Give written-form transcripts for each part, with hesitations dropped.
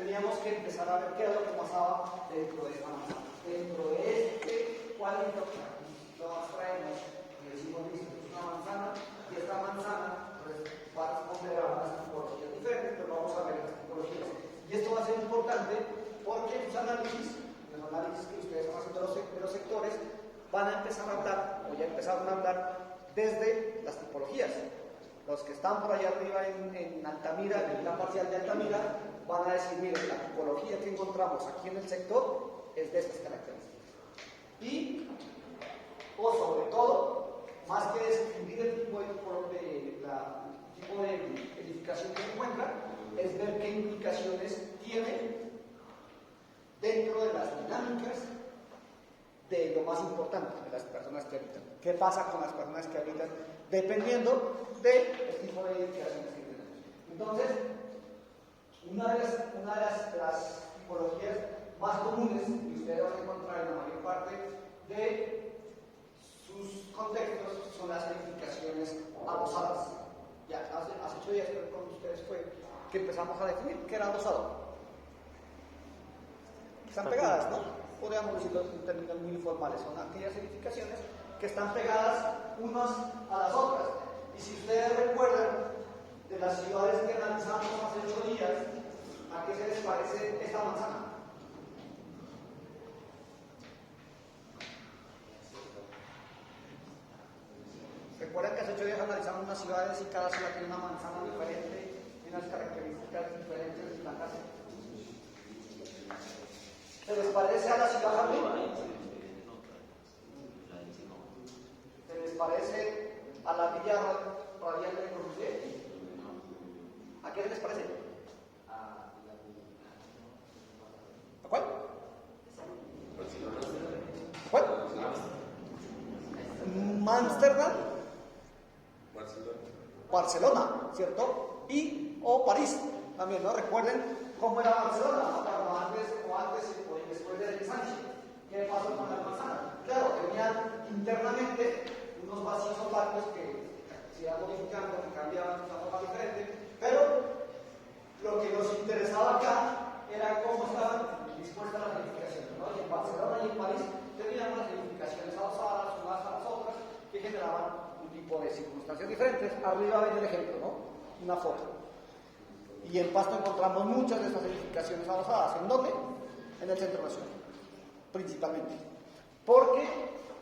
teníamos que empezar a ver qué era lo que pasaba dentro de esta manzana. Dentro de este cuadrito que aquí lo abstraemos y decimos, listo, es una manzana, y esta manzana pues, va a responder a unas tipologías diferentes, pero vamos a ver las tipologías. Y esto va a ser importante porque los análisis que ustedes están haciendo de los sectores, van a empezar a hablar, o ya empezaron a hablar, desde las tipologías. Los que están por allá arriba en Altamira, en el plan parcial de Altamira, van a decir, miren, la tipología que encontramos aquí en el sector es de estas características. Y, o sobre todo, más que describir el tipo de edificación que se encuentra, es ver qué implicaciones tiene dentro de las dinámicas de lo más importante, de las personas que habitan. ¿Qué pasa con las personas que habitan? Dependiendo del tipo de edificaciones que tenemos. Entonces, una de las tipologías más comunes que ustedes van a encontrar en la mayor parte de sus contextos son las edificaciones adosadas. Ya hace 8 días con ustedes fue que empezamos a definir qué era adosado. Están pegadas, ¿no? Podríamos decirlo en términos muy informales. Son aquellas edificaciones que están pegadas unas a las otras. Y si ustedes recuerdan de las ciudades que analizamos hace 8 días, ¿a qué se les parece esta manzana? ¿Recuerdan que hace 8 días analizamos unas ciudades y cada ciudad tiene una manzana diferente y unas características diferentes en la casa? ¿Se les parece a la ciudad Jardín? ¿Se les parece a la Villa Radial de Corbusier? ¿A qué se les parece? ¿A cuál? ¿Cuál? Ámsterdam. Barcelona, ¿cierto? O París, también, ¿no? Recuerden cómo era Barcelona, ¿no? Antes o después del ensanche. ¿Qué pasó con la manzana? Claro, tenían internamente unos vacíos opacos que se iban modificando, que cambiaban de una forma diferente, pero lo que nos interesaba acá era cómo estaban dispuestas las edificaciones, ¿no? Y en Barcelona y en París tenían unas edificaciones adosadas unas a las otras que generaban un tipo de circunstancias diferentes. Arriba ven el ejemplo, ¿no? Una foto. Y en Pasto encontramos muchas de estas edificaciones adosadas. ¿En dónde? En el Centro Nacional, principalmente. Porque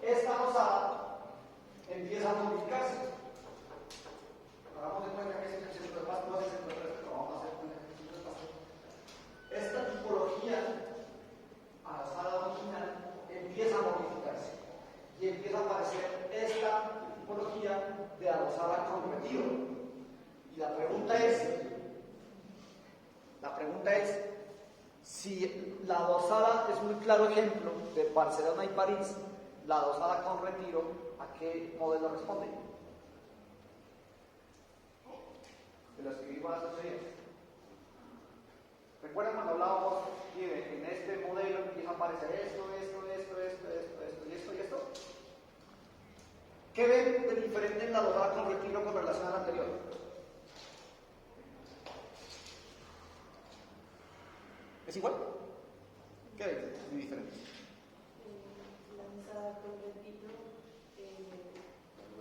esta adosada empieza a modificarse. Hagamos de cuenta que es el centro de Pasto, no es el centro de Pasto, pero vamos a hacer un ejemplo de Pasto. Esta tipología adosada original empieza a modificarse. Y empieza a aparecer esta tipología de adosada con retiro. Y la pregunta es si la adosada es un claro ejemplo de Barcelona y París, la adosada con retiro, ¿a qué modelo responde? De los que vimos hace 8 días. ¿Recuerdan cuando hablábamos que en este modelo empieza a aparecer esto y esto? ¿Qué ven de diferente en la adosada con retiro con relación a la anterior? ¿Es igual? ¿Qué hay de diferente? La adosada con retiro tiene un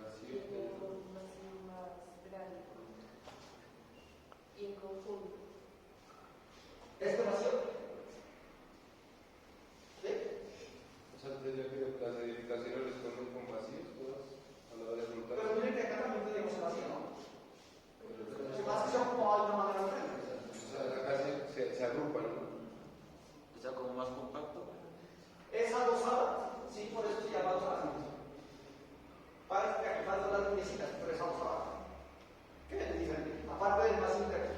vacío más grande y en conjunto. ¿Este vacío? ¿Sí? O sea, tendría que las edificaciones responden con vacíos todas a la hora de juntar. Pero miren que acá también tenemos el vacío, ¿no? El vacío se ha ocupado de una manera diferente. O sea, acá se agrupan, ¿no? ¿Está como más compacto? Es adosada, sí, por eso se llama adosada. Parece que aquí faltan las linecitas, pero es adosada. ¿Qué es diferente? Aparte del más interno.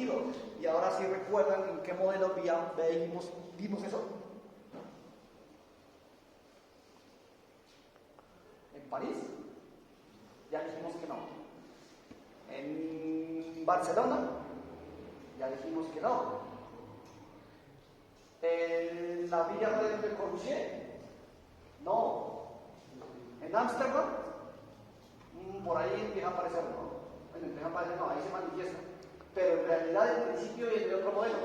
sentido. Y ahora sí recuerdan en qué modelo vimos eso. ¿En París? Ya dijimos que no. ¿En Barcelona? Ya dijimos que no. ¿En la Villa de Corbusier? No. ¿En Ámsterdam? Por ahí empieza a aparecer, ¿no? Bueno, empieza a aparecer, no, ahí se manifiesta. Pero en realidad el principio viene de otro modelo.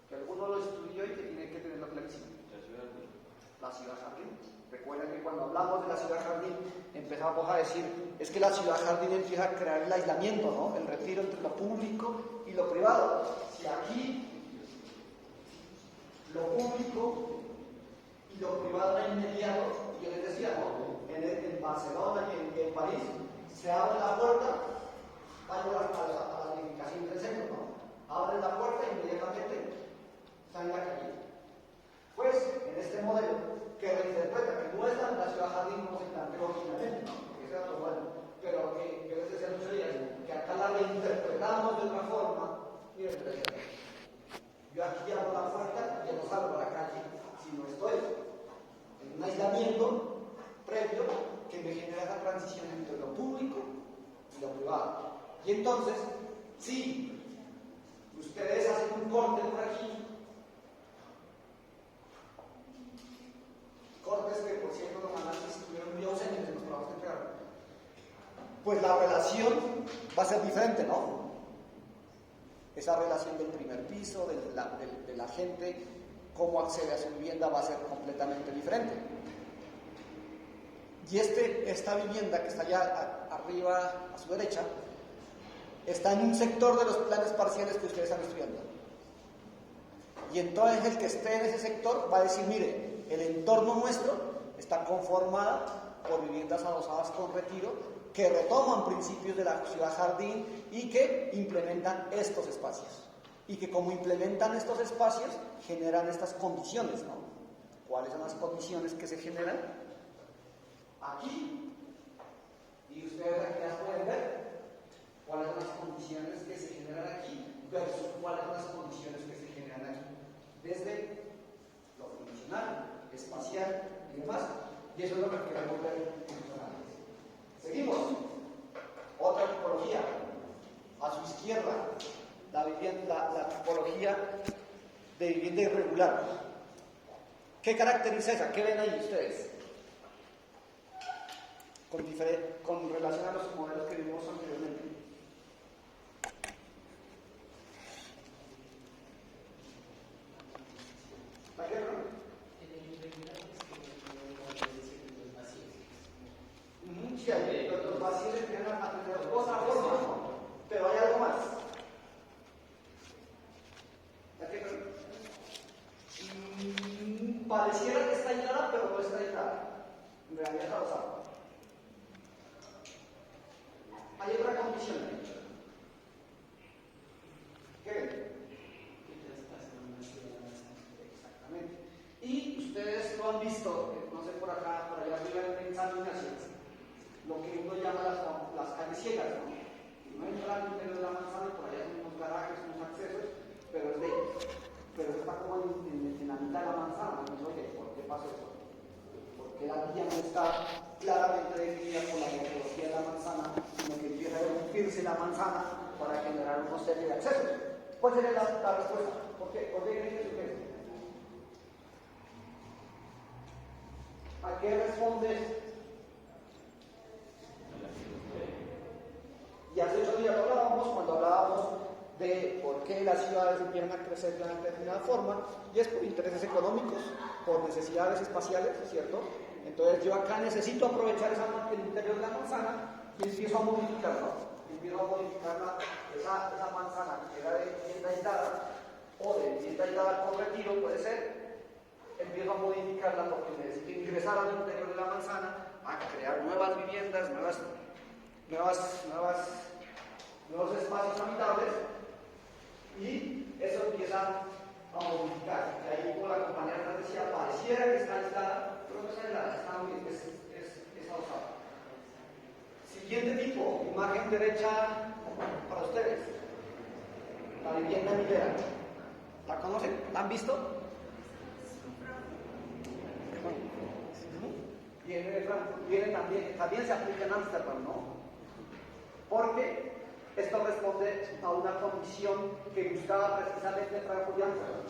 Que alguno lo estudió y que tiene que tenerlo clarísimo. La ciudad jardín. Recuerden que cuando hablamos de la ciudad jardín empezamos a decir, es que la ciudad jardín empieza a crear el aislamiento, ¿no? El retiro entre lo público y lo privado. Si aquí lo público y lo privado era inmediato, yo les decía, ¿no? En Barcelona y en París se abre la puerta, vaya a la edificación del centro, ¿no? Abren la puerta y inmediatamente están en la calle. Pues en este modelo que reinterpreta, que no es la ciudad jardín como se planteó originalmente, ¿no? Porque ese era otro modelo, pero que les decía muchos días, que acá la reinterpretamos de otra forma. Miren, yo aquí abro la puerta y ya no salgo a la calle, sino estoy en un aislamiento previo que me genera esa transición entre lo público y lo privado. Y entonces, si ustedes hacen un corte por aquí, cortes que por cierto los análisis estuvieron muy ausentes en los trabajos que entregaron, pues la relación va a ser diferente, ¿no? Esa relación del primer piso, de la gente, cómo accede a su vivienda va a ser completamente diferente. Y esta vivienda que está allá arriba a su derecha, está en un sector de los planes parciales que ustedes están estudiando. Y entonces el que esté en ese sector va a decir, mire, el entorno nuestro está conformado por viviendas adosadas con retiro que retoman principios de la ciudad jardín y que implementan estos espacios. Y que como implementan estos espacios, generan estas condiciones, ¿no? ¿Cuáles son las condiciones que se generan? Aquí. Y ustedes aquí las pueden ver. ¿Cuáles son las condiciones que se generan aquí versus cuáles son las condiciones que se generan aquí? Desde lo funcional, espacial y demás. Y eso es lo que queremos ver en los análisis. Seguimos. Otra tipología. A su izquierda, la tipología de vivienda irregular. ¿Qué caracteriza esa? ¿Qué ven ahí ustedes? Con relación a los modelos que vimos anteriormente. ¿La guerra? Sí, hay los vacíos empiezan a tener otra forma, ¿no? Pero hay algo más. Pareciera que está aislada, pero no está aislada. En realidad está usada. Hay otra condición. ¿Qué ven? Exactamente. Y ustedes lo han visto, no sé, por acá, por allá arriba en San Ignacio, lo que uno llama las calles ciegas, ¿no? No entra al interior de la manzana, por allá son unos garajes, unos accesos, pero está como en la mitad de la manzana. Entonces, oye, ¿por qué pasa eso? Porque la vía no está claramente definida por la morfología de la manzana, sino que empieza a irrumpirse la manzana para generar una serie de accesos. ¿Cuál sería la respuesta? ¿Por qué? ¿Por qué creen que sucede? ¿A qué respondes? Y hace 8 días cuando hablábamos de por qué las ciudades empiezan a crecer de una determinada forma, y es por intereses económicos, por necesidades espaciales, ¿cierto? Entonces yo acá necesito aprovechar el interior de la manzana y empiezo a modificarla. Empiezo a modificar esa manzana que era de vivienda aislada o de vivienda aislada con retiro, puede ser. Empiezo a modificarla porque necesito ingresar al interior de la manzana a crear nuevas viviendas, nuevos espacios habitables, y eso empieza a modificar. Y ahí, como la compañera nos decía, pareciera que está aislada, pero no está aislada, está muy bien, es adosada. Siguiente tipo, imagen derecha para ustedes. La vivienda en hilera. ¿La conocen? ¿La han visto? Viene de Frankfurt, viene también se aplica en Ámsterdam, ¿no? Porque esto responde a una condición que buscaba precisamente Frankfurt y Ámsterdam,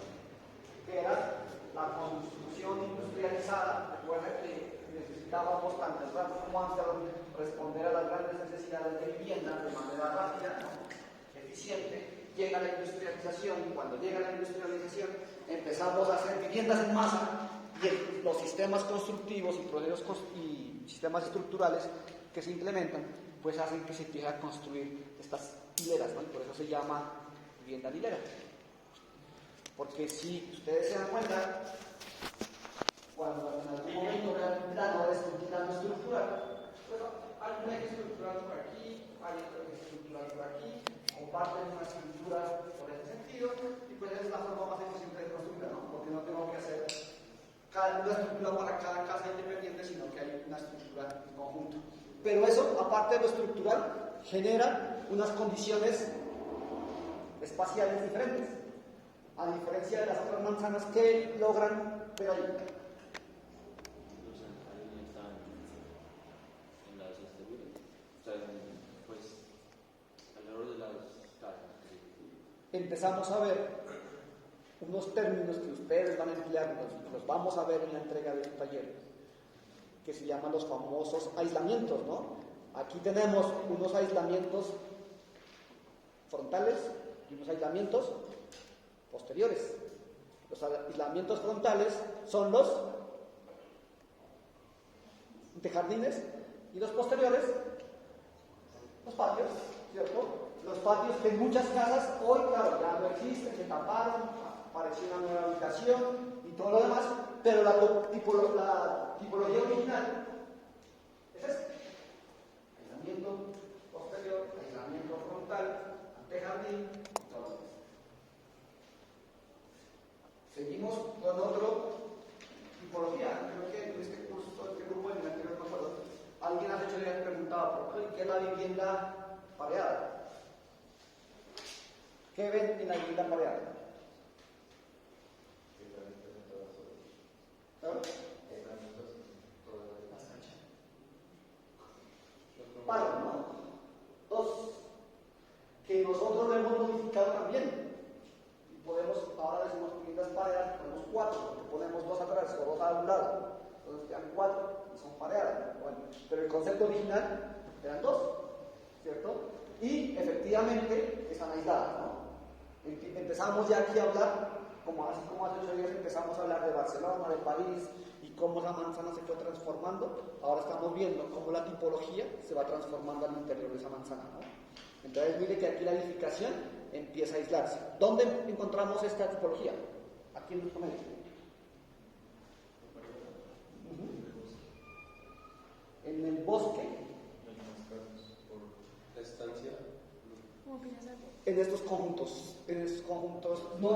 que era la construcción industrializada. Recuerden que necesitábamos tanto en Frankfurt como Ámsterdam responder a las grandes necesidades de vivienda de manera rápida, ¿no? Eficiente. Llega la industrialización y cuando llega la industrialización empezamos a hacer viviendas en masa y los sistemas constructivos y procesos y sistemas estructurales que se implementan pues hacen que se empiece a construir estas hileras, ¿no? Y por eso se llama vivienda en hilera. Porque si ustedes se dan cuenta, cuando en algún momento vean un plano estructural, pues hay un eje estructural por aquí, hay otro eje estructural por aquí, comparten una estructura por ese sentido, y pues es la forma más eficiente de construir, ¿no? Porque no tengo que hacer una estructura para cada casa independiente, sino que hay una estructura en conjunto. Pero eso, aparte de lo estructural, genera unas condiciones espaciales diferentes, a diferencia de las otras manzanas que logran ver ahí. Empezamos a ver unos términos que ustedes van a emplear, los vamos a ver en la entrega del taller, que se llaman los famosos aislamientos, ¿no? Aquí tenemos unos aislamientos frontales y unos aislamientos posteriores. Los aislamientos frontales son los de jardines y los posteriores, los patios, ¿cierto? Los patios que en muchas casas hoy, claro, ya no existen, se taparon, apareció una nueva habitación y todo lo demás, pero la tipología original es esta: aislamiento posterior, aislamiento frontal, antejardín y todo lo demás. Seguimos con otra tipología. Creo que en este curso, en este grupo, en el anterior, no me acuerdo, alguien hace 8 días preguntaba por qué es la vivienda pareada. ¿Qué ven en la vivienda pareada? Palo, ¿no? Dos, que nosotros lo hemos modificado también. Y podemos, ahora decimos viviendas pareadas, ponemos 4, porque ponemos 2 atrás o 2 a un lado. Entonces quedan 4 y son pareadas. Bueno, pero el concepto original eran 2, ¿cierto? Y efectivamente están aisladas, ¿no? Empezamos ya aquí a hablar, así como hace 8 días empezamos a hablar de Barcelona, de París y cómo la manzana se fue transformando. Ahora estamos viendo cómo la tipología se va transformando al interior de esa manzana, ¿no? Entonces mire que aquí la edificación empieza a aislarse. ¿Dónde encontramos esta tipología? Aquí en los comercios. En el bosque. En estos conjuntos, no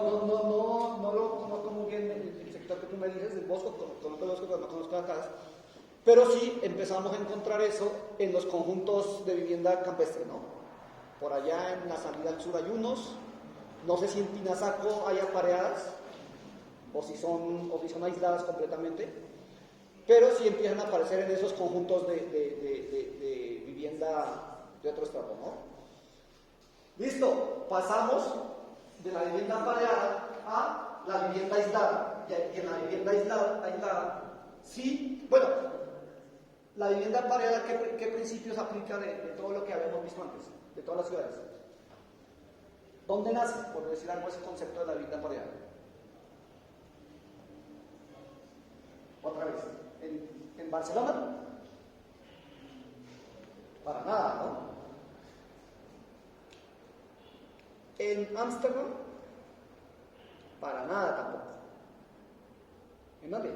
lo conozco muy bien el sector que tú me dices, del bosque, conozco el bosque, pero no conozco la casa, pero sí empezamos a encontrar eso en los conjuntos de vivienda campestre, ¿no? Por allá en la salida al sur hay unos, no sé si en Pinazaco hay apareadas, o si son aisladas completamente, pero sí empiezan a aparecer en esos conjuntos de vivienda de otro estrato, ¿no? Listo, pasamos de la vivienda apareada a la vivienda aislada. Y en la vivienda aislada, sí, bueno, la vivienda apareada, ¿qué principios aplica de todo lo que habíamos visto antes, de todas las ciudades? ¿Dónde nace, por decir algo, ese concepto de la vivienda apareada? Otra vez, ¿en Barcelona? Para nada, ¿no? En Ámsterdam, para nada tampoco. ¿En dónde?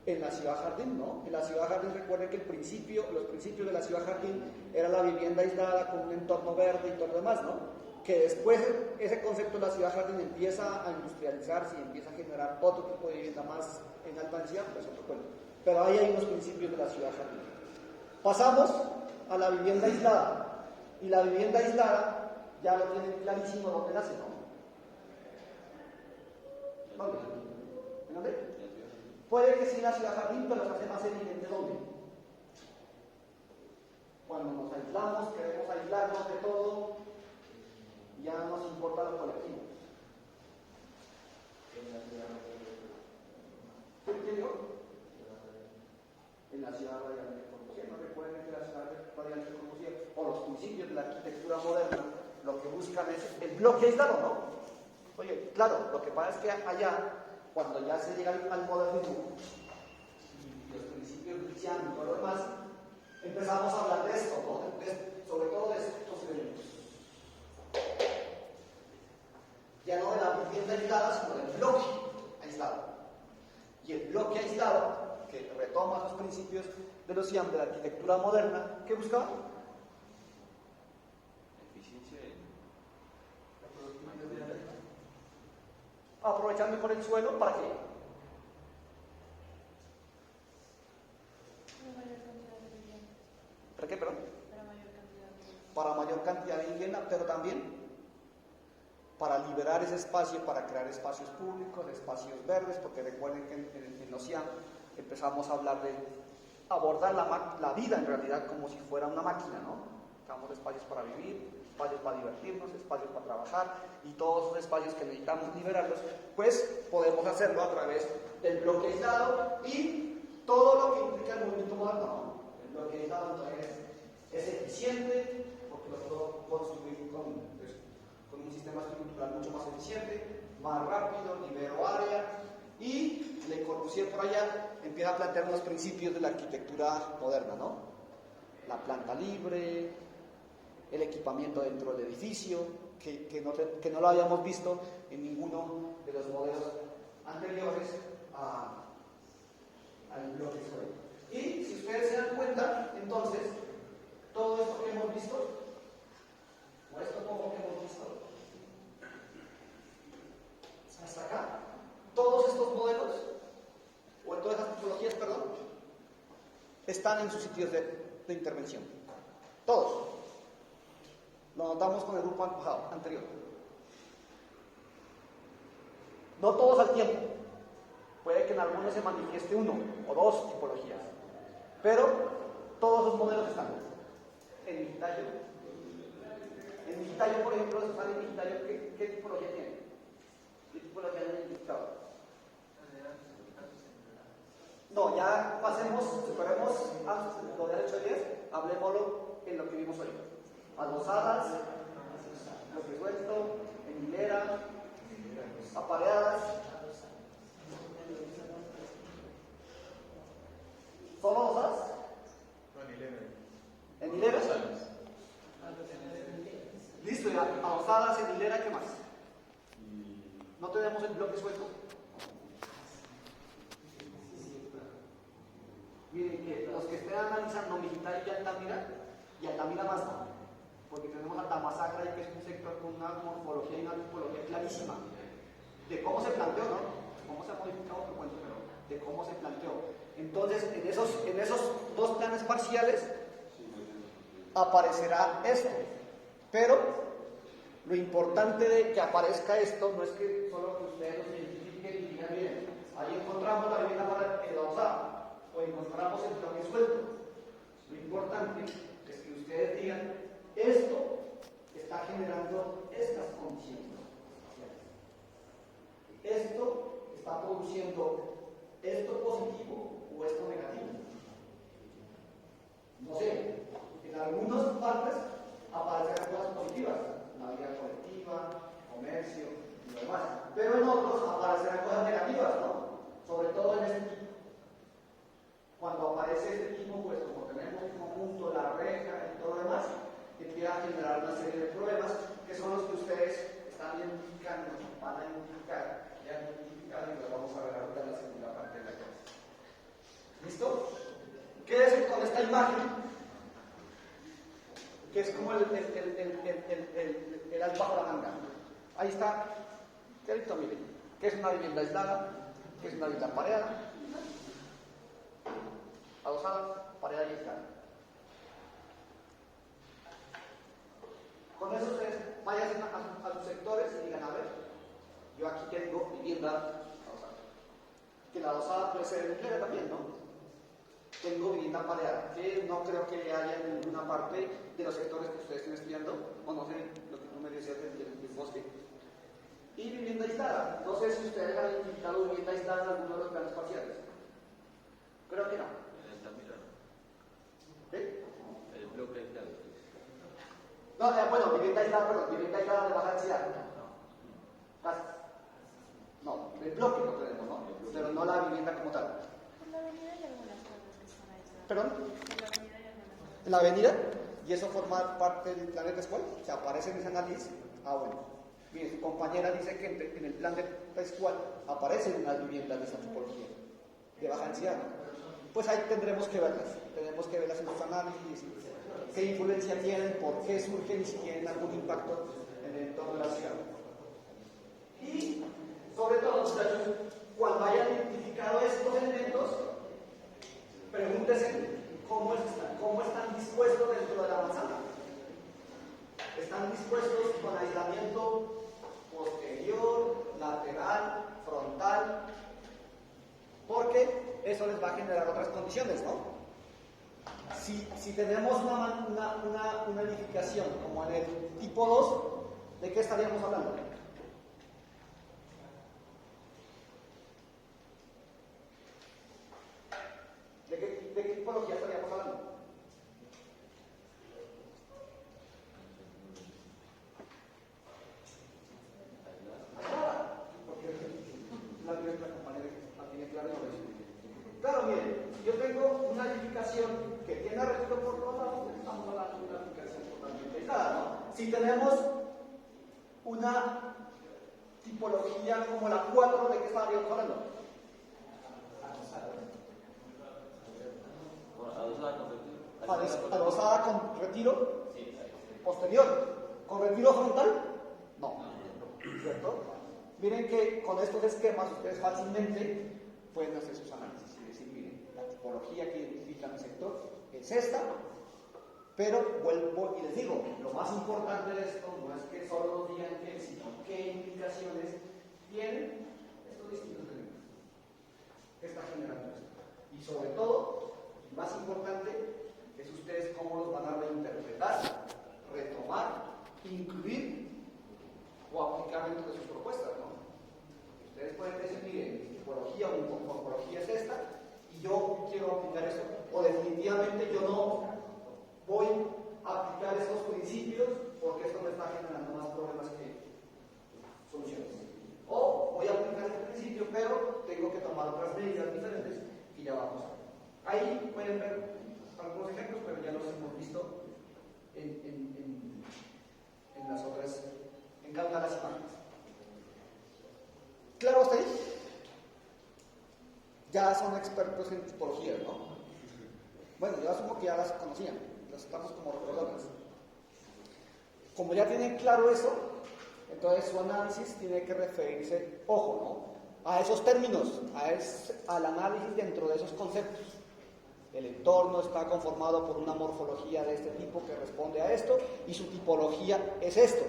En la ciudad jardín, ¿no? En la ciudad jardín, recuerden que los principios de la ciudad jardín era la vivienda aislada con un entorno verde y todo lo demás, ¿no? Que después ese concepto de la ciudad jardín empieza a industrializarse y empieza a generar otro tipo de vivienda más en alta densidad, pues otro cuento. Pero ahí hay unos principios de la ciudad jardín. Pasamos a la vivienda aislada. Y la vivienda aislada ya lo tienen clarísimo dónde nace, ¿no? ¿Dónde? ¿En dónde? Puede que sí en la ciudad jardín, pero se hace más evidente dónde. Cuando nos aislamos, queremos aislarnos de todo, ya no nos importa lo colectivo. ¿Qué digo? En la ciudad radial de Corbusier. No recuerden que la ciudad radial de Corbusier, o los principios de la arquitectura moderna, lo que buscan es el bloque aislado, ¿no? Oye, claro, lo que pasa es que allá, cuando ya se llega al modernismo, y los principios cristianos y todo lo demás, empezamos a hablar de esto, ¿no? Sobre todo de estos elementos. Ya no de la vivienda aislada, sino del bloque aislado. Y el bloque aislado, que retoma los principios de los IAM de la arquitectura moderna, ¿qué buscaba? Eficiencia Aprovechar mejor el suelo, ¿para qué? ¿Para qué, perdón? Para mayor cantidad de vivienda, pero también para liberar ese espacio, para crear espacios públicos, espacios verdes, porque recuerden que en los IAM empezamos a hablar de abordar la vida en realidad como si fuera una máquina, ¿no? Damos espacios para vivir, espacios para divertirnos, espacios para trabajar, y todos esos espacios que necesitamos liberarlos, pues podemos hacerlo a través del bloque aislado y todo lo que implica el movimiento moderno, ¿no? El bloque aislado entonces es eficiente, porque lo puedo construir con un sistema estructural mucho más eficiente, más rápido, libero área, y Le Corbusier por allá empieza a plantear unos principios de la arquitectura moderna, ¿no? La planta libre, el equipamiento dentro del edificio, que no lo habíamos visto en ninguno de los modelos anteriores al bloque suelo. Y si ustedes se dan cuenta, entonces, todo esto que hemos visto, o esto poco que hemos visto, hasta acá, todos estos modelos, o todas estas tipologías, perdón, están en sus sitios de intervención. Todos. Lo notamos con el grupo anterior. No todos al tiempo. Puede que en algunos se manifieste uno o dos tipologías. Pero todos los modelos están. En Digitayo. En Digitayo, por ejemplo, si sale en Digitayo, ¿qué tipología tiene? ¿Qué tipología han identificado? No, ya pasemos, superemos lo de hecho 10, hablemoslo en lo que vimos hoy. Adosadas, bloque suelto, en hilera, apareadas. ¿Son adosadas? ¿En hilera? Listo, ya. Adosadas, en hilera, ¿qué más? No tenemos el bloque suelto. Miren que los que estén analizando Mexicali y Altamira más no, porque tenemos a Tamazacra, que es un sector con una morfología y una tipología clarísima de cómo se planteó, ¿no? Cómo se ha modificado otro cuento, pero de cómo se planteó. Entonces, en esos dos planes parciales aparecerá esto, pero lo importante de que aparezca esto no es que solo que ustedes lo identifiquen y digan, miren, ahí encontramos la vivienda para adosada, o encontramos el bloque suelto. Lo importante es que ustedes digan, esto está generando estas condiciones. Esto está produciendo esto positivo o esto negativo. No sé, en algunas partes aparecerán cosas positivas, la vida colectiva, comercio y lo demás, pero en otros aparecerán cosas negativas, ¿no? Sobre todo en este tipo. Cuando aparece este tipo, pues como tenemos un conjunto, la reja y todo lo demás, empieza a generar una serie de problemas que son los que ustedes están identificando, van a identificar, ya han identificado y los vamos a ver ahorita en la segunda parte de la clase. ¿Listo? Quédense con esta imagen, que es como el as bajo la manga. Ahí está, clarito, miren, que es una vivienda aislada, que es una vivienda pareada, adosada, pareada y aislada. tengo vivienda adosada. Que la adosada puede ser empleo también, ¿no? Tengo vivienda pareada, que no creo que haya en ninguna parte de los sectores que ustedes estén estudiando, o no sé, lo que tú me decías del bosque. Y vivienda aislada. No sé si ustedes han identificado vivienda aislada en alguno de los planes parciales. Creo que no. ¿Eh? El bloque aislado. No, bueno, vivienda aislada, perdón, vivienda aislada de baja densidad. Casas. No, el bloque no tenemos, ¿no? Pero no la vivienda como tal. En la avenida hay algunas cosas que son aisladas. ¿Perdón? En la avenida hay algunas cosas. En la avenida, y eso forma parte del plan de Pascual, o sea, aparece en ese análisis. Ah, bueno. Bien, su compañera dice que en el plan de Pascual aparecen unas viviendas de esa tipología, de baja densidad. Pues ahí tendremos que verlas en sus análisis, qué influencia tienen, por qué surgen y si tienen algún impacto en el entorno de la ciudad. Y, sobre todo, muchachos, cuando hayan identificado estos elementos, pregúntense cómo están dispuestos dentro de la manzana. ¿Están dispuestos con aislamiento posterior, lateral, frontal? Porque eso les va a generar otras condiciones, ¿no? Si tenemos una edificación como en el tipo 2, ¿de qué estaríamos hablando? ¿De qué tipología estaríamos hablando? Porque la compañera la tiene clara y lo dice. Claro, miren, si yo tengo una edificación que tiene retiro por todos lados, estamos hablando de una edificación totalmente aislada, ¿no? Si tenemos una tipología como la 4, ¿de qué estaríamos hablando? Adosada con retiro posterior. ¿Con retiro frontal? No. ¿Cierto? Miren que con estos esquemas ustedes fácilmente pueden hacer sus análisis y decir, miren, la tipología que identifica mi sector es esta, pero vuelvo y les digo, lo más importante de esto no es que solo nos digan qué, sino qué implicaciones tienen estos distintos elementos que está generando esto. Y sobre todo, y más importante, es ustedes cómo los van a reinterpretar, retomar, incluir o aplicar dentro de sus propuestas, ¿no? Ustedes pueden decir, miren, mi tipología o mi morfología es esta, y yo quiero aplicar eso, o definitivamente yo no voy a aplicar esos principios porque esto me está generando más problemas que soluciones. O voy a aplicar este principio, pero tengo que tomar otras medidas diferentes y ya vamos a ver. Ahí pueden ver algunos ejemplos, pero ya los hemos visto en las otras, en cada una de las imágenes. ¿Claro hasta ahí? Ya son expertos en tipologías, ¿no? Bueno, yo asumo que ya las conocían, las estamos como recordando. Como ya tienen claro eso, entonces su análisis tiene que referirse, ojo, ¿no? A esos términos, al análisis dentro de esos conceptos. El entorno está conformado por una morfología de este tipo que responde a esto, y su tipología es esto.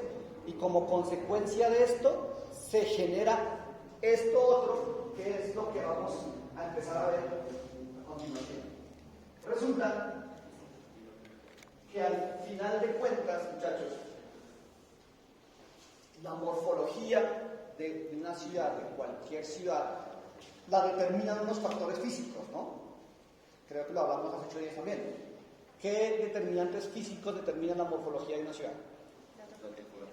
Y como consecuencia de esto, se genera esto otro, que es lo que vamos a empezar a ver a continuación. Resulta que al final de cuentas, muchachos, la morfología de una ciudad, de cualquier ciudad, la determinan unos factores físicos, ¿no? Creo que lo hablamos hace 8 días también. ¿Qué determinantes físicos determinan la morfología de una ciudad?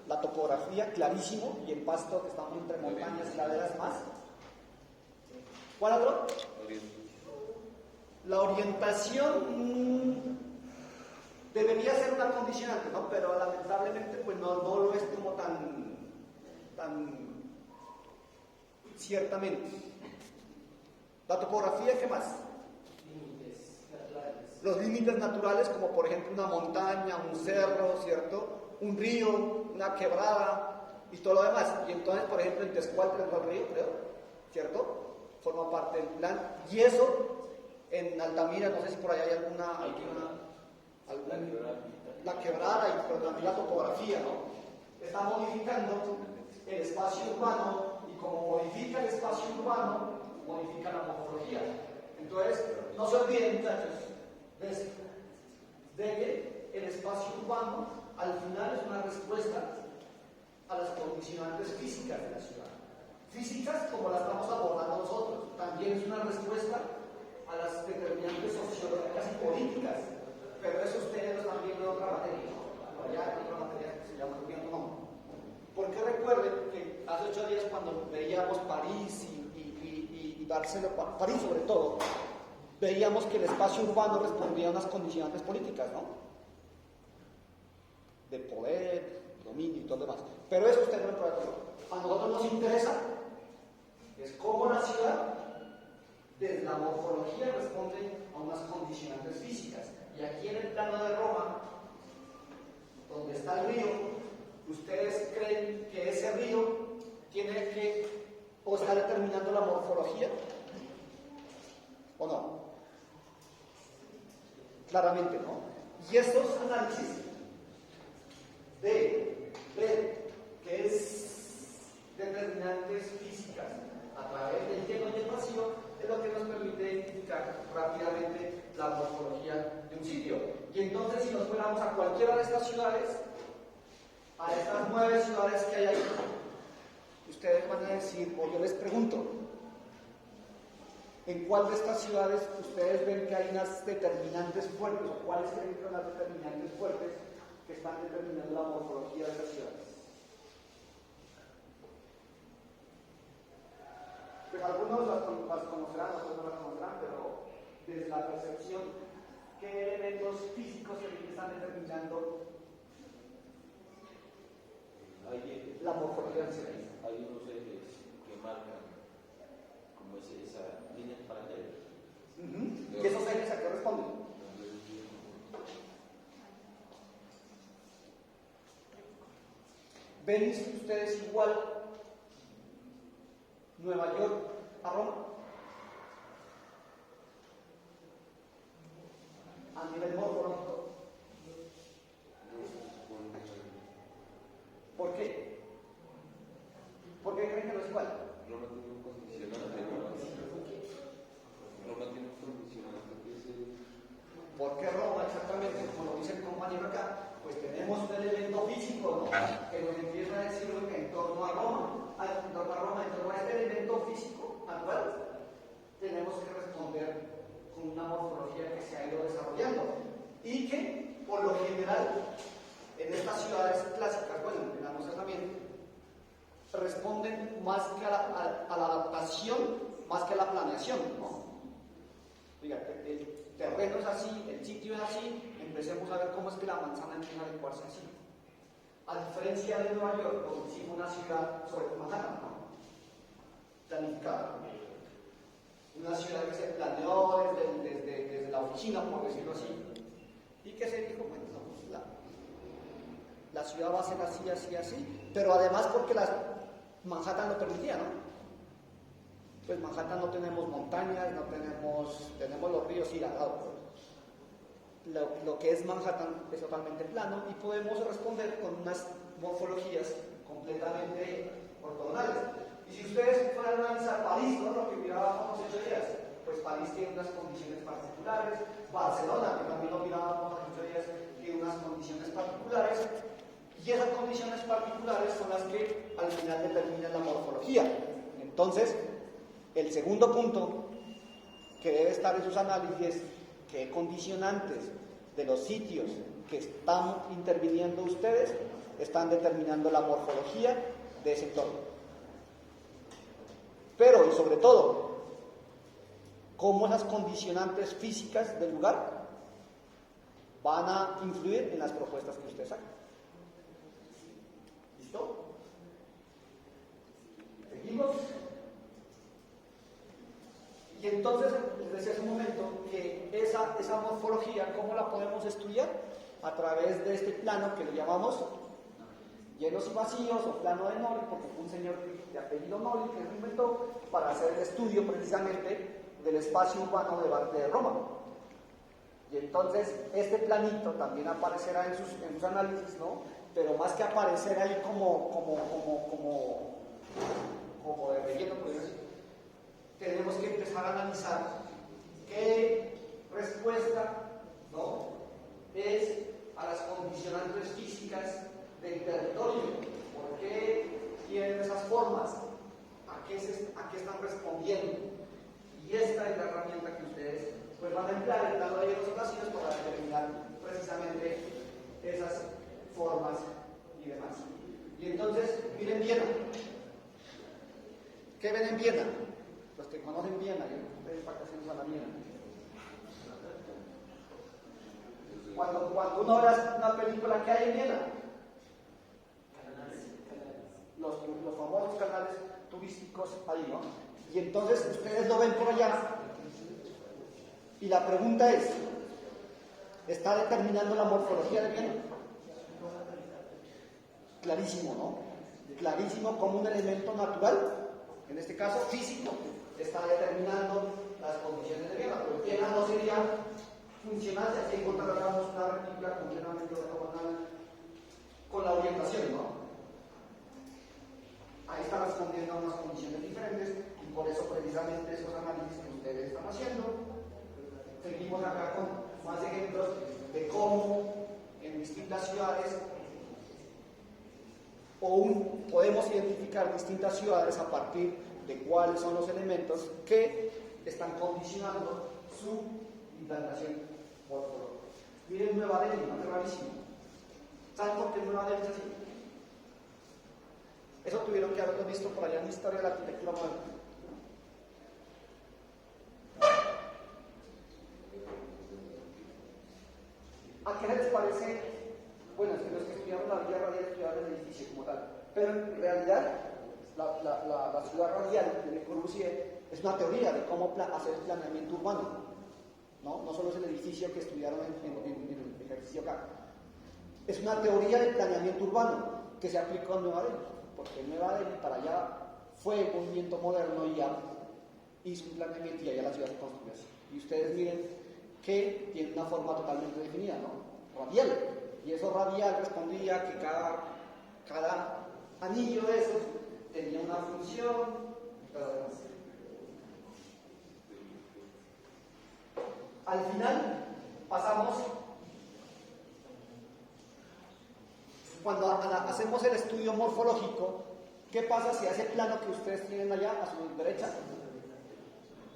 La topografía, clarísimo, y el pasto que estamos entre montañas y laderas más. ¿Cuál otro? La orientación debería ser una condicionante, ¿no? Pero lamentablemente pues no lo es como tan ciertamente. La topografía, ¿qué más? Los límites naturales, como por ejemplo una montaña, un cerro, ¿cierto? Un río, una quebrada y todo lo demás. Y entonces, por ejemplo, en Tescual tenemos el río, creo, ¿cierto? Forma parte del plan. Y eso, en Altamira, no sé si por allá hay alguna la quebrada y pero también la topografía, ¿no? Está modificando el espacio urbano y como modifica el espacio urbano, modifica la morfología. Entonces, no se olviden, muchachos, de esto, de que el espacio urbano al final es una respuesta a las condicionantes físicas de la ciudad. Físicas como la estamos abordando nosotros, también es una respuesta a las determinantes sociológicas y políticas, pero eso ustedes lo están viendo en otra materia, allá en otra materia que se llama el tiempo no. Porque recuerden que hace 8 días cuando veíamos París y Barcelona, París sobre todo, veíamos que el espacio urbano respondía a unas condicionantes políticas, ¿no? De poder, dominio y todo lo demás. Pero eso ustedes no lo pueden hacer. A nosotros nos interesa es cómo la ciudad, desde la morfología, responde a unas condicionantes físicas. Y aquí en el plano de Roma, donde está el río, ¿ustedes creen que ese río tiene que o está determinando la morfología? ¿O no? Claramente no. Y estos análisis de ver qué es determinantes físicas a través del lleno y el vacío es lo que nos permite identificar rápidamente la morfología de un sitio. Y entonces, si nos fuéramos a cualquiera de estas ciudades, a estas 9 ciudades que hay ahí, ustedes van a decir, o yo les pregunto, ¿en cuál de estas ciudades ustedes ven que hay unas determinantes fuertes, o cuáles creen que son las determinantes fuertes que están determinando la morfología de esas ciudades? Pues algunos las conocerán, otros no las conocerán, pero desde la percepción, ¿qué elementos físicos están determinando la morfología de la ciudad? Hay unos ejes que marcan como esa línea paralela. ¿Y esos ejes a qué responden? ¿Ven ustedes igual Nueva York a Roma? A nivel morfológico. ¿Por qué? ¿Por qué creen que no es igual? Roma tiene un condicionante, ¿no? Roma tiene un condicionante que es el... Porque Roma, exactamente como lo dice el compañero acá, pues tenemos un elemento físico, ¿no? Que nos empieza a decir que en torno a Roma, en torno a este elemento físico actual, tenemos que responder con una morfología que se ha ido desarrollando y que, por lo general, en estas ciudades clásicas, bueno, en la nuestra también, responden más que a la adaptación, más que a la planeación, ¿no? Diga, el terreno es así, el sitio es así, empecemos a ver cómo es que la manzana empieza a adecuarse así. A diferencia de Nueva York, donde hicimos una ciudad sobre Manhattan, ¿no? Planificada. Una ciudad que se planeó desde la oficina, por decirlo así, y que se dijo, bueno, pues la ciudad va a ser así, así, así, pero además porque Manhattan lo permitía, ¿no? Pues Manhattan no tenemos montañas, tenemos los ríos y al lado. Lo que es Manhattan es totalmente plano y podemos responder con unas morfologías completamente ortogonales. Y si ustedes fueran a analizar París, ¿no? Lo que mirábamos hace 8 días, pues París tiene unas condiciones particulares, Barcelona, que también lo mirábamos hace 8 días, tiene unas condiciones particulares, y esas condiciones particulares son las que al final determinan la morfología. Entonces, el segundo punto que debe estar en sus análisis es qué condicionantes de los sitios que están interviniendo ustedes están determinando la morfología de ese entorno. Pero, y sobre todo, cómo las condicionantes físicas del lugar van a influir en las propuestas que ustedes hagan. ¿Listo? ¿Seguimos? Y entonces, les decía hace un momento que esa morfología, ¿cómo la podemos estudiar? A través de este plano que le llamamos llenos y vacíos, o plano de Nolli, porque fue un señor de apellido Nolli que lo inventó para hacer el estudio precisamente del espacio urbano de Roma. Y entonces, este planito también aparecerá en sus análisis, ¿no? Pero más que aparecer ahí como como de relleno, por decirlo así, tenemos que empezar a analizar qué respuesta, ¿no?, es a las condicionantes físicas del territorio. ¿Por qué tienen esas formas? ¿A qué están respondiendo? Y esta es la herramienta que ustedes pues, van a emplear en cada una de las ocasiones para determinar precisamente esas formas y demás. Y entonces, miren Viena. ¿Qué ven en Viena? Los que conocen Viena, ustedes vacaciones van a Viena. Cuando uno ve una película que hay en Viena, los famosos canales turísticos ahí, ¿no? Y entonces ustedes lo ven por allá y la pregunta es, ¿está determinando la morfología de Viena? Clarísimo, ¿no? Clarísimo como un elemento natural, en este caso físico, está determinando las condiciones de Viena, pero Viena no sería funcional si así encontráramos una retícula completamente ortogonal con la orientación, ¿no? Ahí está respondiendo a unas condiciones diferentes y por eso precisamente esos análisis que ustedes están haciendo. Seguimos acá con más ejemplos de cómo en distintas ciudades podemos identificar distintas ciudades a partir de cuáles son los elementos que están condicionando su implantación morfológica. Miren Nueva Delhi, ¿no? Es rarísimo. ¿Saben por qué Nueva Delhi es así? Eso tuvieron que haberlo visto por allá en la historia de la arquitectura moderna. ¿A qué les parece? Bueno, es que los que estudiaron la vía radial estudiaron el edificio como tal, pero en realidad la ciudad radial de Le Corbusier es una teoría de cómo hacer el planeamiento urbano, ¿no? No solo es el edificio que estudiaron en el ejercicio acá. Es una teoría de planeamiento urbano que se aplicó en Nueva Delhi, porque en Nueva Delhi para allá fue el movimiento moderno y ya hizo un planeamiento y allá la ciudad se construyó así. Y ustedes miren que tiene una forma totalmente definida, ¿no? Radial. Y eso radial respondía que cada anillo de esos tenía una función, pero además. Al final pasamos, cuando hacemos el estudio morfológico, ¿qué pasa si a ese plano que ustedes tienen allá, a su derecha,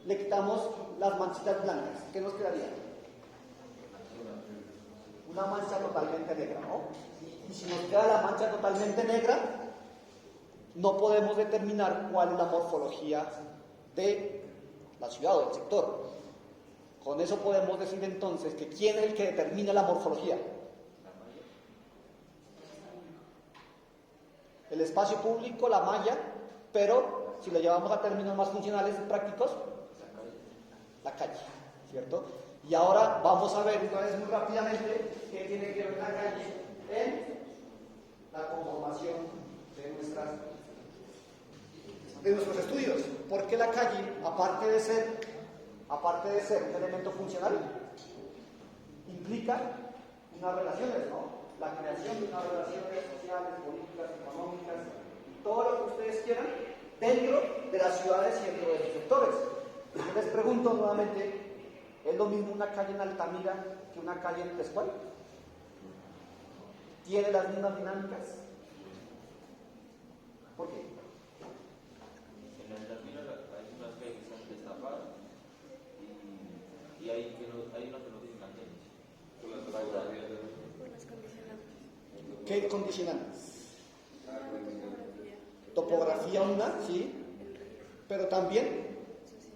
le quitamos las manchitas blancas? ¿Qué nos quedaría? Una mancha totalmente negra, ¿no? Y si nos queda la mancha totalmente negra, no podemos determinar cuál es la morfología de la ciudad o del sector. Con eso podemos decir entonces que ¿quién es el que determina la morfología? El espacio público, la malla, pero si lo llevamos a términos más funcionales y prácticos, la calle, ¿cierto? Y ahora vamos a ver entonces muy rápidamente qué tiene que ver la calle en la conformación de nuestros estudios. Porque la calle, aparte de ser un elemento funcional, implica unas relaciones, ¿no? La creación de unas relaciones sociales, políticas, económicas, y todo lo que ustedes quieran dentro de las ciudades y dentro de los sectores. Yo les pregunto nuevamente, ¿es lo mismo una calle en Altamira que una calle en Tescual? ¿Tiene las mismas dinámicas? ¿Por qué? En Altamira hay unas calles que están destapadas y hay unas que no tienen antenas. Con las fotografías de Por las condicionantes. ¿Qué condicionantes? La topografía. Topografía una, sí, El río. pero también Social.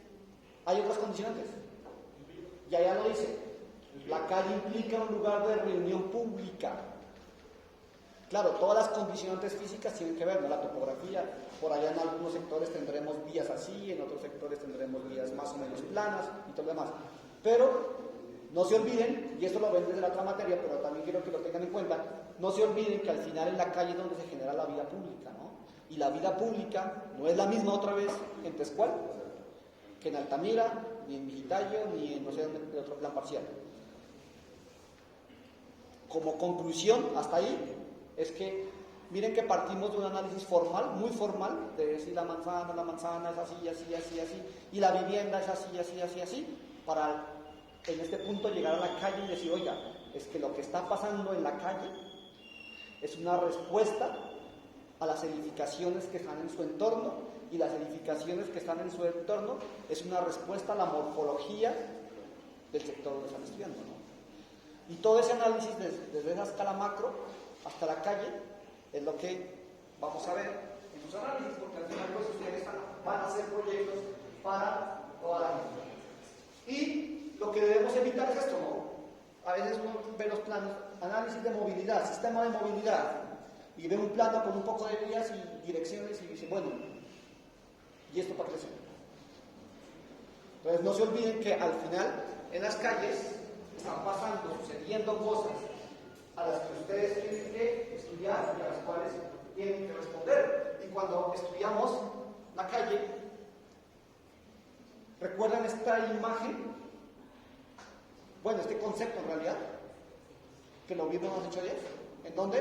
hay otras condicionantes. Y allá lo dice, la calle implica un lugar de reunión pública. Claro, todas las condicionantes físicas tienen que ver, ¿no? La topografía, por allá en algunos sectores tendremos vías así, en otros sectores tendremos vías más o menos planas y todo lo demás. Pero no se olviden, y esto lo ven desde la otra materia, pero también quiero que lo tengan en cuenta, no se olviden que al final en la calle es donde se genera la vida pública, ¿no? Y la vida pública no es la misma otra vez en Tescual que en Altamira, ni en Mijitayo, ni en no sé dónde, de otro plan parcial. Como conclusión, hasta ahí, es que Miren que partimos de un análisis formal, muy formal, de decir la manzana es así, así, así, así, y la vivienda es así, así, así, así, para en este punto llegar a la calle y decir, oiga, es que lo que está pasando en la calle es una respuesta a las edificaciones que están en su entorno, y las edificaciones que están en su entorno es una respuesta a la morfología del sector donde están estudiando, ¿no? Y todo ese análisis desde esa escala macro hasta la calle es lo que vamos a ver en sus análisis, porque al final pues ustedes van a hacer proyectos para toda la vida. Y lo que debemos evitar es esto, ¿no? A veces uno ve los planos, análisis de movilidad, sistema de movilidad, y ve un plano con un poco de vías y direcciones y dice, bueno, ¿y esto para qué sirve? Entonces no se olviden que al final en las calles están pasando, sucediendo cosas a las que ustedes tienen que estudiar y a las cuales tienen que responder. Y cuando estudiamos la calle, ¿recuerdan esta imagen? Bueno, este concepto en realidad, que lo vimos hace 8 días. ¿En dónde?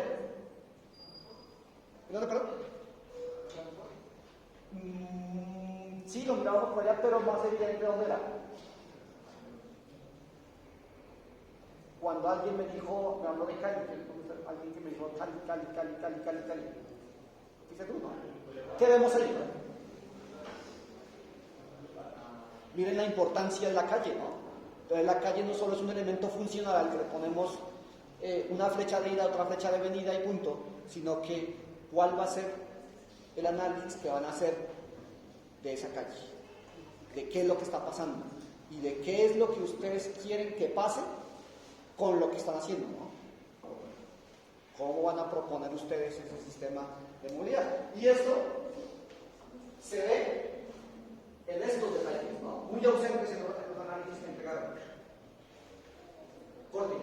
¿En dónde, perdón? Sí, lo miramos por allá, pero más evidente dónde era. Cuando alguien me dijo, me habló de Cali, alguien que me dijo Cali. Dice tú, ¿no? ¿Qué vemos ahí? Miren la importancia de la calle, ¿no? Entonces la calle no solo es un elemento funcional al que le ponemos una flecha de ida, otra flecha de venida y punto, sino que cuál va a ser el análisis que van a hacer de esa calle, de qué es lo que está pasando y de qué es lo que ustedes quieren que pase con lo que están haciendo, ¿no? ¿Cómo van a proponer ustedes ese sistema de movilidad? Y esto se ve en estos detalles, ¿no? Muy ausentes en los análisis que entregaron. Corte,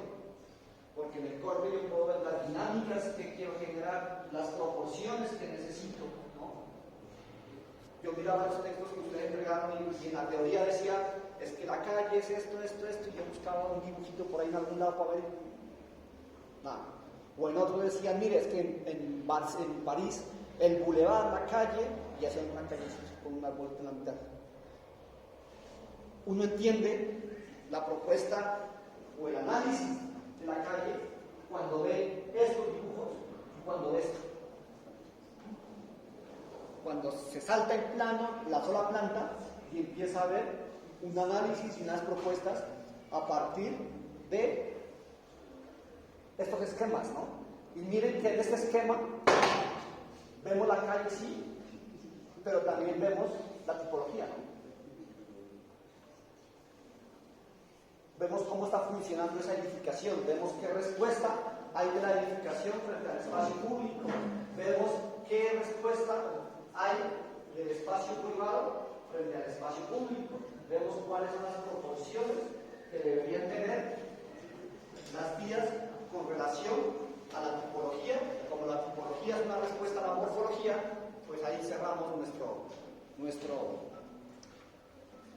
porque en el corte yo puedo ver las dinámicas que quiero generar, las proporciones que necesito, ¿no? Yo miraba los textos que ustedes entregaron y en la teoría decía, es que la calle es esto, y yo buscaba un dibujito por ahí en algún lado para ver. Nada. O en otro decían, mire, es que en París, el boulevard, la calle, y hacían una calle con una vuelta en la mitad. Uno entiende la propuesta o el análisis de la calle cuando ve estos dibujos y cuando ve esto. Cuando se salta en plano la sola planta y empieza a ver un análisis y unas propuestas a partir de estos esquemas, ¿no? Y miren que en este esquema vemos la calle, sí, pero también vemos la tipología, ¿no? Vemos cómo está funcionando esa edificación, vemos qué respuesta hay de la edificación frente al espacio público, vemos qué respuesta hay del espacio privado frente al espacio público, vemos cuáles son las proporciones que deberían tener las vías con relación a la tipología. Como la tipología es una respuesta a la morfología, pues ahí cerramos nuestro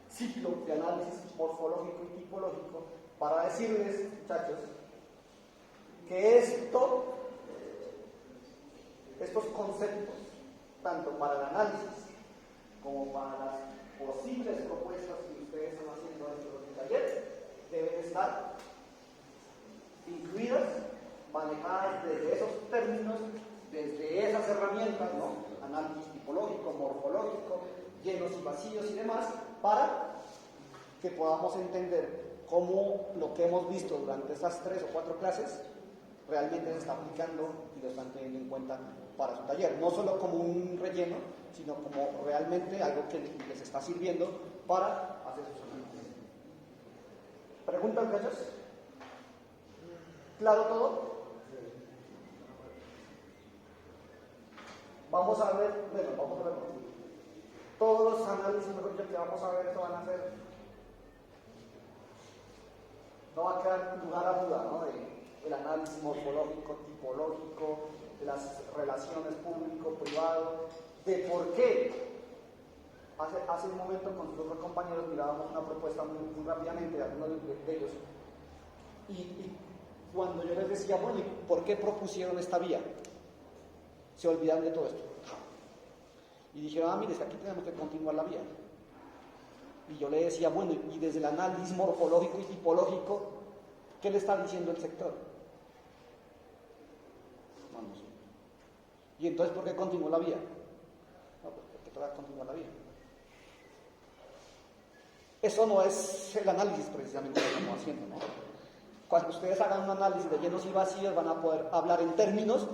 ciclo de análisis morfológico y tipológico para decirles, muchachos, que estos conceptos, tanto para el análisis como para las posibles propuestas que ustedes están haciendo dentro del taller, deben estar incluidas, manejadas desde esos términos, desde esas herramientas, ¿no? Análisis tipológico, morfológico, llenos y vacíos y demás, para que podamos entender cómo lo que hemos visto durante estas 3 o 4 clases realmente se está aplicando y lo están teniendo en cuenta para su taller, no solo como un relleno, sino como realmente algo que les está sirviendo para hacer sus análisis. ¿Preguntas, muchachos? ¿Claro todo? Vamos a ver. Todos los análisis, mejor dicho, que vamos a ver, se van a hacer. No va a quedar lugar a duda, ¿no? El análisis morfológico, tipológico, de las relaciones público-privado, de por qué. Hace un momento con sus otros compañeros mirábamos una propuesta muy rápidamente de algunos de ellos. Y cuando yo les decía, bueno, ¿y por qué propusieron esta vía? se olvidaron de todo esto. Y dijeron, mire, es que aquí tenemos que continuar la vía. Y yo le decía, bueno, y desde el análisis morfológico y tipológico, ¿qué le está diciendo el sector? Vamos. ¿Y entonces por qué continuó la vía? No, pues porque todavía continúa la vía. Eso no es el análisis precisamente que estamos haciendo, ¿no? Cuando ustedes hagan un análisis de llenos y vacíos van a poder hablar en términos,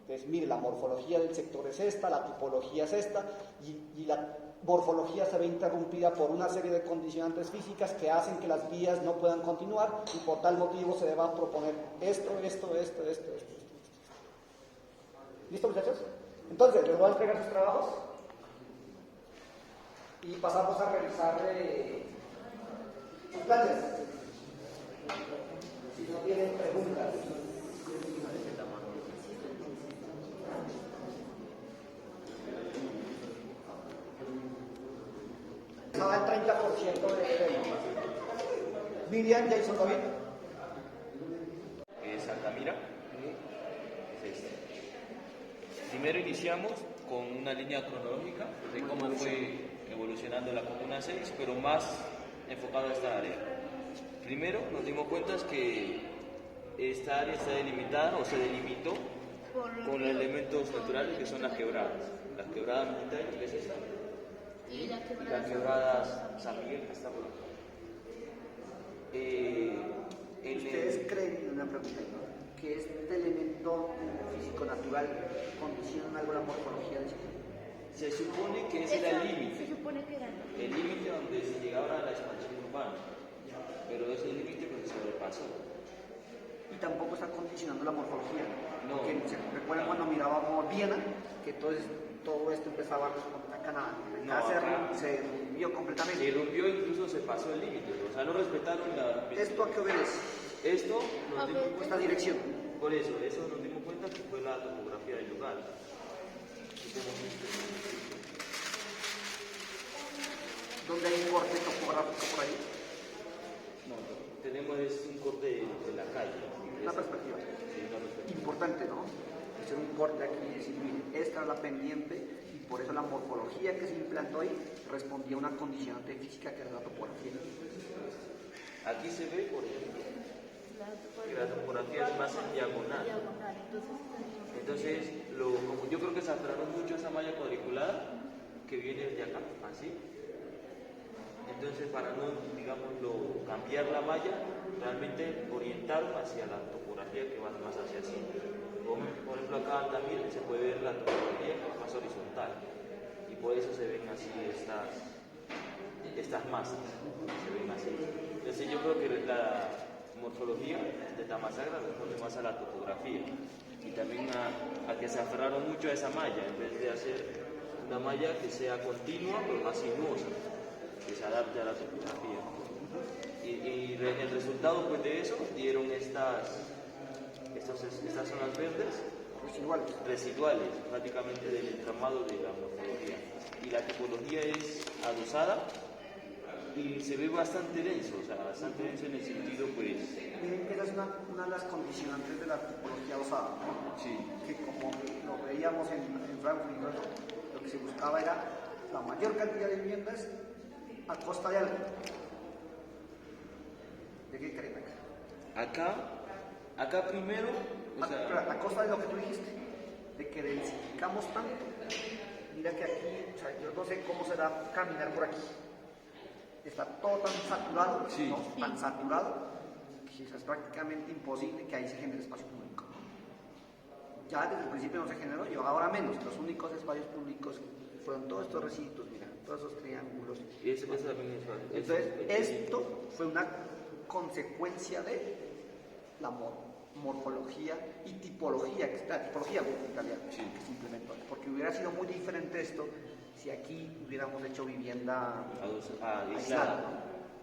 entonces mire, la morfología del sector es esta, la tipología es esta, y la morfología se ve interrumpida por una serie de condicionantes físicas que hacen que las vías no puedan continuar y por tal motivo se deban proponer esto. ¿Listo, muchachos? Entonces, les voy a entregar sus trabajos y pasamos a revisar sus clases. Si no tienen preguntas. Estaba el 30% de Miriam, ¿ya hizo todo bien? Es Altamira. Es este. Primero iniciamos con una línea cronológica de cómo fue evolucionando la Comuna 6, pero más enfocado a esta área. Primero nos dimos cuenta que esta área está delimitada o se delimitó con los elementos naturales que son las quebradas. Las quebradas militares, que es esta, y las quebradas San Miguel, que está por acá. ¿Ustedes creen, una pregunta, ¿no?, que este elemento físico-natural condiciona algo la morfología del sitio? Se supone que ese era el límite. Se supone que era. El límite donde se llegaba a la expansión urbana, pero ese límite pues se sobrepasó. Y tampoco está condicionando la morfología. No. Que se recuerdan cuando mirábamos Viena, que entonces todo esto empezaba a responder acá nada. No, acá se rompió completamente. Se rompió, incluso se pasó el límite, o sea, no respetaron la... ¿Esto a qué obedece? Esto nos dimos cuenta, Esta dirección. por eso nos dimos cuenta que fue la topografía del lugar. ¿Dónde hay un corte topográfico por ahí? No, tenemos un corte de la calle. Una perspectiva. Sí, una perspectiva. Importante, ¿no? Hacer un corte aquí y decir, mire, esta es la pendiente y por eso la morfología que se implantó ahí respondía a una condicionante física que era la topografía. Aquí se ve, por ejemplo, que la topografía es más en diagonal. Entonces, como yo creo que se aferraron mucho a esa malla cuadriculada que viene de acá, así. Entonces, para no, digámoslo, cambiar la malla, realmente orientaron hacia la topografía que va más hacia así. Por ejemplo, acá también se puede ver la topografía que es más horizontal y por eso se ven así estas masas, se ven así. Entonces, yo creo que la morfología de Tamasagra responde más a la topografía y también a que se aferraron mucho a esa malla en vez de hacer una malla que sea continua pero más sinuosa, que se adapte a la topografía. Y el resultado pues, de eso dieron estas zonas verdes residuales prácticamente del entramado de la morfología. Y la tipología es adosada y se ve bastante denso, o sea, bastante denso en el sentido pues... Miren que esa es una de las condicionantes de la tipología adosada, ¿no? Sí. Que como lo veíamos en Frankfurt, ¿no?, lo que se buscaba era la mayor cantidad de viviendas a costa de algo. ¿De qué creen acá? Acá primero, o sea, a costa de lo que tú dijiste, de que densificamos tanto. Mira que aquí, o sea, yo no sé cómo será caminar por aquí. Está todo tan saturado, sí, ¿no? Tan saturado, que es prácticamente imposible que ahí se genere espacio público. Ya desde el principio no se generó, y ahora menos. Los únicos espacios públicos fueron todos estos recintos, mira, todos esos triángulos. y eso también es... Entonces, esto fue una consecuencia de la morfología y tipología, que está tipología en italiano, sí, que se implementó. Porque hubiera sido muy diferente esto si aquí hubiéramos hecho vivienda aislada, ¿no?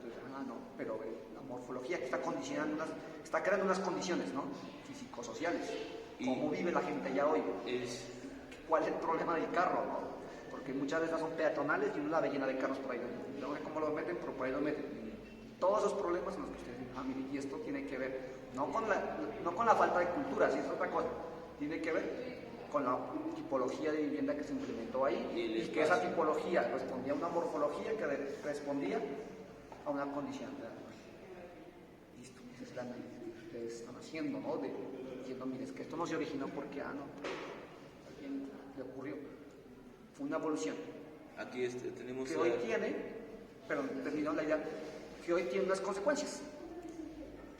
Entonces, no, pero la morfología que está condicionando está creando unas condiciones, ¿no?, físico-sociales. ¿Cómo vive la gente allá hoy? ¿Cuál es el problema del carro, no? Porque muchas de esas son peatonales y uno la ve llena de carros por ahí. No sé cómo los meten, pero por ahí los meten. Todos esos problemas en los que ustedes dicen, y esto tiene que ver no con la falta de cultura, si es otra cosa, tiene que ver con la tipología de vivienda que se implementó ahí, Y el y que esa espacio. tipología respondía a una morfología que respondía a una condición de la noche. Listo, ese es el análisis que ustedes están haciendo, ¿no? Diciendo, mire, es que esto no se originó porque, no, a alguien le ocurrió. Fue una evolución Aquí tenemos que hoy tiene, pero terminó la idea, que hoy tiene unas consecuencias,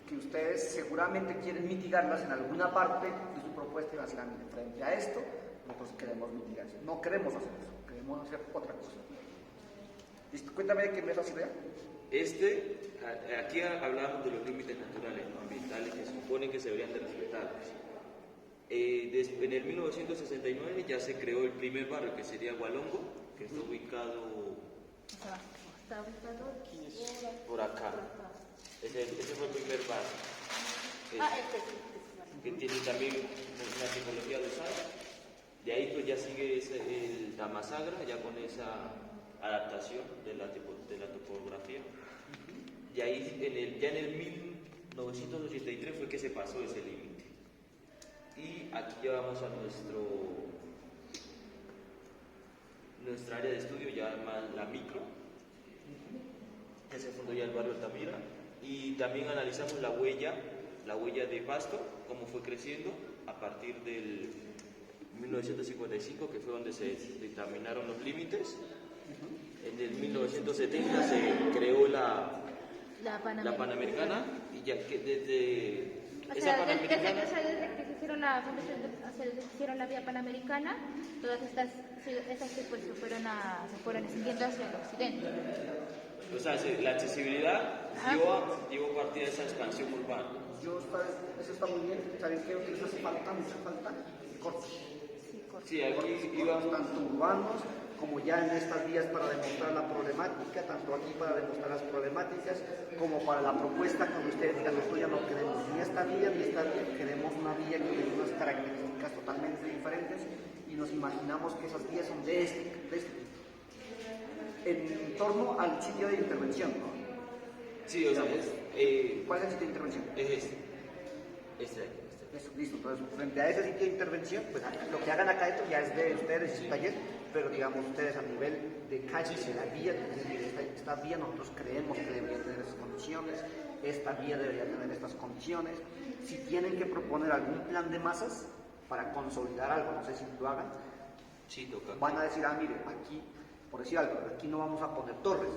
que ustedes seguramente quieren mitigarlas en alguna parte de su propuesta y van a decir, mire, frente a esto, nosotros queremos mitigar. No queremos hacer eso, queremos hacer otra cosa. ¿Listo? Cuéntame de qué me es la idea. Aquí hablamos de los límites naturales, ¿no? Ambientales, que se supone que se deberían de respetar. En el 1969 ya se creó el primer barrio, que sería Gualongo, que está ubicado Está ubicado por acá. Ese fue el primer barrio. Que tiene también una tipología de usada. De ahí pues ya sigue el Damasagra, ya con esa adaptación de la topografía. Y ahí ya en el 1983 fue que se pasó ese límite. Y aquí llevamos a nuestra área de estudio, ya más la micro, que se fundó ya el barrio Altamira, y también analizamos la huella de Pasto, cómo fue creciendo a partir del 1955, que fue donde se determinaron los límites. En el 1970 se creó la Panamericana, y ya que desde esa Panamericana... desde que se hicieron se hicieron la vía panamericana, todas estas pues, se fueron extendiendo hacia el occidente. O sea, la accesibilidad dio partida de esa expansión urbana. Eso está muy bien. ¿Saben qué hace falta? Mucha falta cortes. Sí, aquí íbamos tanto urbanos como ya en estas vías para demostrar la problemática, tanto aquí para demostrar las problemáticas, como para la propuesta cuando ustedes digan, nosotros ya no queremos ni esta vía, queremos una vía que tiene unas características totalmente diferentes y nos imaginamos que esas vías son de este tipo. En torno al sitio de intervención, ¿no? Sí, o sea, ¿cuál es el sitio de intervención? es este de aquí. Eso, listo. Entonces, frente a ese sitio de intervención, pues lo que hagan acá esto ya es de ustedes y su taller, pero digamos ustedes a nivel de calle, de la vía, esta vía nosotros creemos que debería tener esas condiciones, esta vía debería tener estas condiciones. Si tienen que proponer algún plan de masas para consolidar algo, no sé si lo hagan, Sí, toca. van a decir, mire, aquí, por decir algo, aquí no vamos a poner torres,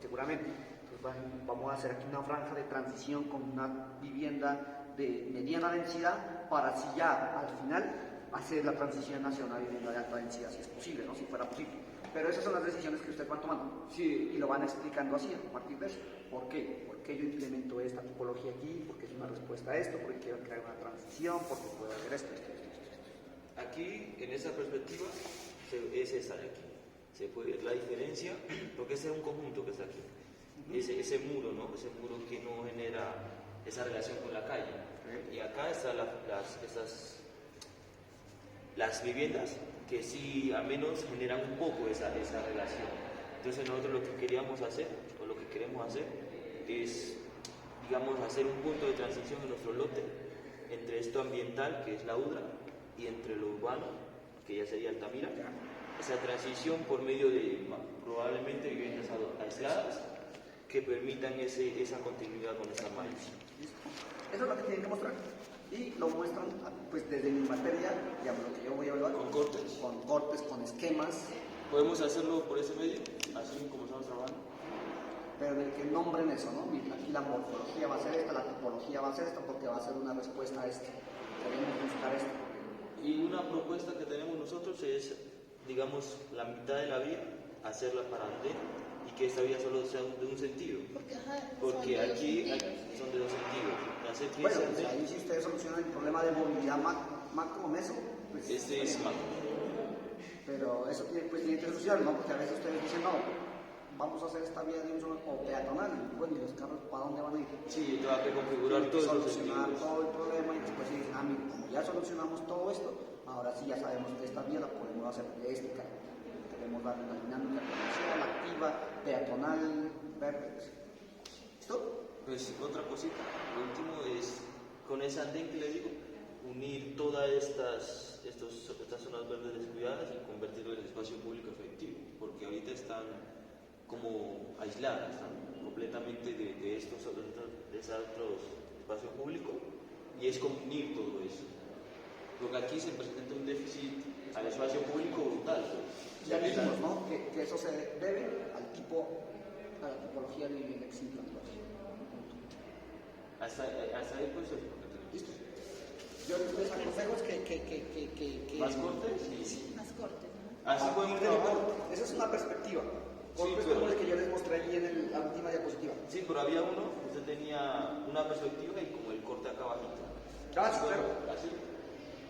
seguramente. Entonces vamos a hacer aquí una franja de transición con una vivienda de mediana densidad para así ya al final hacer la transición nacional y vivienda de alta densidad, si es posible, ¿no? Si fuera posible. Pero esas son las decisiones que ustedes van tomando. Sí. Y lo van explicando así, a partir de eso. ¿Por qué? ¿Por qué yo implemento esta tipología aquí? Porque es una respuesta a esto, porque quiero crear una transición, porque puedo hacer esto. Aquí, en esa perspectiva, es esa de aquí. Se puede ver la diferencia, porque ese es un conjunto que está aquí. Ese muro, ¿no? Ese muro que no genera esa relación con la calle. Y acá están las viviendas que sí, al menos, generan un poco esa relación. Entonces nosotros lo que queríamos hacer, o lo que queremos hacer, es, digamos, hacer un punto de transición en nuestro lote entre esto ambiental, que es la UDRA, y entre lo urbano, que ya sería Altamira. Esa transición por medio de probablemente viviendas aisladas que permitan esa continuidad con esa malla. Eso es lo que tienen que mostrar. Y lo muestran pues desde mi materia, digamos, lo que yo voy a evaluar. ¿Con cortes? Con cortes, con esquemas. ¿Podemos hacerlo por ese medio? Así como estamos trabajando. Pero de que nombren eso, ¿no? Mira, aquí la morfología va a ser esta, la tipología va a ser esta, porque va a ser una respuesta a esto. Queremos buscar esto. Y una propuesta que tenemos nosotros es, digamos, la mitad de la vía, hacerla para andén y que esta vía solo sea de un sentido. Porque aquí son de dos sentidos. Hacer que Bueno, ese pues andén, ahí si ustedes solucionan el problema de movilidad macro meso, pues... este es macro. Pero eso tiene que solucionar, ¿no? Porque a veces ustedes dicen, no, vamos a hacer esta vía de un solo, o peatonal, y bueno, ¿y los carros para dónde van a ir? Sí, tengo que configurar Tienen que todos los solucionar sentidos. todo el problema y después se dicen, mire, como ya solucionamos todo esto, ahora sí ya sabemos que esta vía la podemos hacer de este carácter. Queremos darle una dinámica comercial, activa, peatonal, verde. ¿Listo? Pues otra cosita, lo último es, con ese andén que le digo, unir todas estas zonas verdes descuidadas y convertirlo en espacio público efectivo, porque ahorita están como aisladas, están completamente de estos otros espacios públicos, y es como unir todo eso. Porque aquí se presenta un déficit al espacio público brutal. Ya dijimos, ¿no? Que eso se debe a la tipología de vivienda que se implantó. Hasta ahí pues ¿Listo? Yo les aconsejo es que más cortes y sí. Más cortes, ¿no? así A podemos partir del trabajar. corte. Esa es una perspectiva. Corte es pero- como el que yo les mostré allí en la última diapositiva. Sí, pero había uno, usted tenía una perspectiva y como el corte acá abajito. Ah, sí, claro. Así.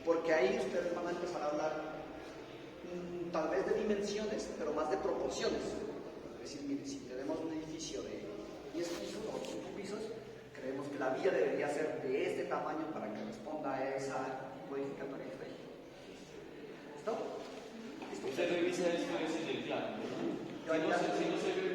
Porque ahí ustedes van a empezar a hablar tal vez de dimensiones, pero más de proporciones. Es decir, mire, si tenemos un edificio de 10 pisos o 5 pisos, creemos que la vía debería ser de este tamaño para que responda a esa modificatoria que está ahí. ¿Listo? Usted revisa esto, ese es el plan, ¿no? Yo ahí ya- Si no se ve